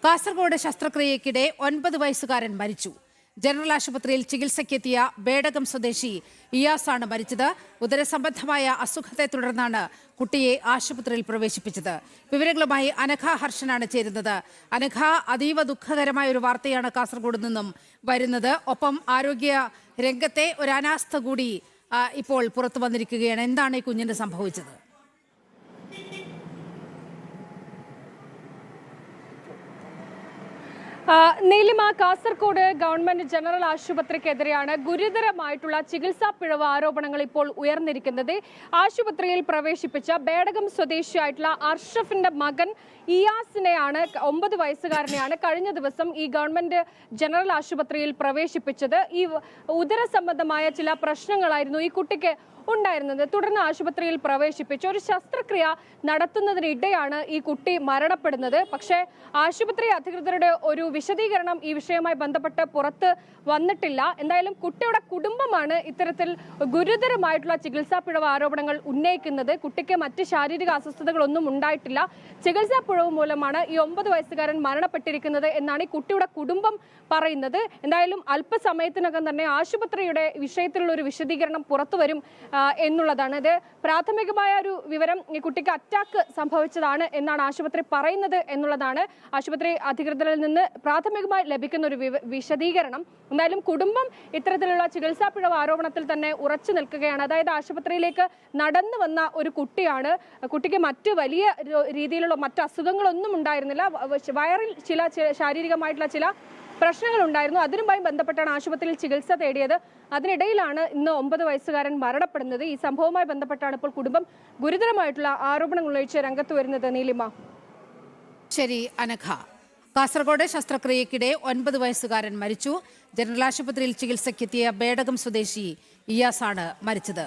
കാസർഗോഡ് ശസ്ത്രക്രിയയ്ക്കിടെ 9 വയസ്സുകാരൻ മരിച്ചു. ജനറൽ ആശുപത്രിയിൽ ചികിത്സയ്ക്കെത്തിയ ബേഡകം സ്വദേശി ഇയാസാണ് മരിച്ചത്. ഉദരസംബന്ധമായ അസുഖത്തെ തുടർന്നാണ് കുട്ടിയെ ആശുപത്രിയിൽ പ്രവേശിപ്പിച്ചത്. വിവരങ്ങളുമായി അനഘ ഹർഷനാണ് ചേരുന്നത്. അനഘ, അതീവ ദുഃഖകരമായ ഒരു വാർത്തയാണ് കാസർഗോഡ് നിന്നും വരുന്നത്. ഒപ്പം ആരോഗ്യ രംഗത്തെ ഒരു അനാസ്ഥ കൂടി ഇപ്പോൾ പുറത്തു വന്നിരിക്കുകയാണ്. എന്താണ് ഈ കുഞ്ഞിന് സംഭവിച്ചത്? നീലിമ, കാസർഗോഡ് ഗവൺമെന്റ് ജനറൽ ആശുപത്രിക്കെതിരെയാണ് ഗുരുതരമായിട്ടുള്ള ചികിത്സാ പിഴവ് ആരോപണങ്ങൾ ഇപ്പോൾ ഉയർന്നിരിക്കുന്നത്. ആശുപത്രിയിൽ പ്രവേശിപ്പിച്ച ബേഡകം സ്വദേശിയായിട്ടുള്ള അർഷഫിന്റെ മകൻ ഇയാസിനെയാണ്, 9 വയസ്സുകാരനെയാണ് കഴിഞ്ഞ ദിവസം ഈ ഗവൺമെന്റ് ജനറൽ ആശുപത്രിയിൽ പ്രവേശിപ്പിച്ചത്. ഈ ഉദര സംബന്ധമായ ചില പ്രശ്നങ്ങളായിരുന്നു ഈ കുട്ടിക്ക് ഉണ്ടായിരുന്നത്. തുടർന്ന് ആശുപത്രിയിൽ പ്രവേശിപ്പിച്ച് ഒരു ശസ്ത്രക്രിയ നടത്തുന്നതിനിടെയാണ് ഈ കുട്ടി മരണപ്പെടുന്നത്. പക്ഷേ ആശുപത്രി അധികൃതരുടെ ഒരു വിശദീകരണം ഈ വിഷയവുമായി ബന്ധപ്പെട്ട് പുറത്ത് വന്നിട്ടില്ല. എന്തായാലും കുട്ടിയുടെ കുടുംബമാണ് ഇത്തരത്തിൽ ഗുരുതരമായിട്ടുള്ള ചികിത്സാ പിഴവ് ആരോപണങ്ങൾ ഉന്നയിക്കുന്നത്. കുട്ടിക്ക് മറ്റ് ശാരീരിക അസ്വസ്ഥതകളൊന്നും ഉണ്ടായിട്ടില്ല. ചികിത്സാ പിഴവ് മൂലമാണ് ഈ 9 വയസ്സുകാരൻ മരണപ്പെട്ടിരിക്കുന്നത് എന്നാണ് ഈ കുട്ടിയുടെ കുടുംബം പറയുന്നത്. എന്തായാലും അല്പസമയത്തിനകം തന്നെ ആശുപത്രിയുടെ വിഷയത്തിലുള്ള ഒരു വിശദീകരണം പുറത്തു വരും എന്നുള്ളതാണ്. ഇത് പ്രാഥമികമായ ഒരു വിവരം, ഈ കുട്ടിക്ക് അറ്റാക്ക് സംഭവിച്ചതാണ് എന്നാണ് ആശുപത്രി പറയുന്നത് എന്നുള്ളതാണ് ആശുപത്രി അധികൃതരിൽ നിന്ന് പ്രാഥമികമായി ലഭിക്കുന്ന ഒരു വിശദീകരണം. എന്തായാലും കുടുംബം ഇത്തരത്തിലുള്ള ചികിത്സാ പിഴവ് ആരോപണത്തിൽ തന്നെ ഉറച്ചു നിൽക്കുകയാണ്. അതായത് ആശുപത്രിയിലേക്ക് നടന്നു വന്ന ഒരു കുട്ടിയാണ്. കുട്ടിക്ക് മറ്റ് വലിയ രീതിയിലുള്ള മറ്റ് അസുഖങ്ങളൊന്നും ഉണ്ടായിരുന്നില്ല. വയറിൽ ചില ശാരീരികമായിട്ടുള്ള ചില പ്രശ്നങ്ങൾ ഉണ്ടായിരുന്നു. അതിനുമായി ബന്ധപ്പെട്ടാണ് ആശുപത്രിയിൽ ചികിത്സ തേടിയത്. അതിനിടയിലാണ് ഇന്ന് 9 വയസ്സുകാരൻ മരണപ്പെടുന്നത്. ഈ സംഭവവുമായി ബന്ധപ്പെട്ടാണ് ഇപ്പോൾ കുടുംബം ഗുരുതരമായിട്ടുള്ള ആരോപണങ്ങൾ ഉന്നയിച്ച് രംഗത്ത് വരുന്നത്. നീലിമ. ശരി അനഘ. കാസർഗോഡ് ശസ്ത്രക്രിയയ്ക്കിടെ 9 വയസ്സുകാരൻ മരിച്ചു. ജനറൽ ആശുപത്രിയിൽ ചികിത്സയ്ക്കെത്തിയ ബേഡകം സ്വദേശി ഇയാസാണ് മരിച്ചത്.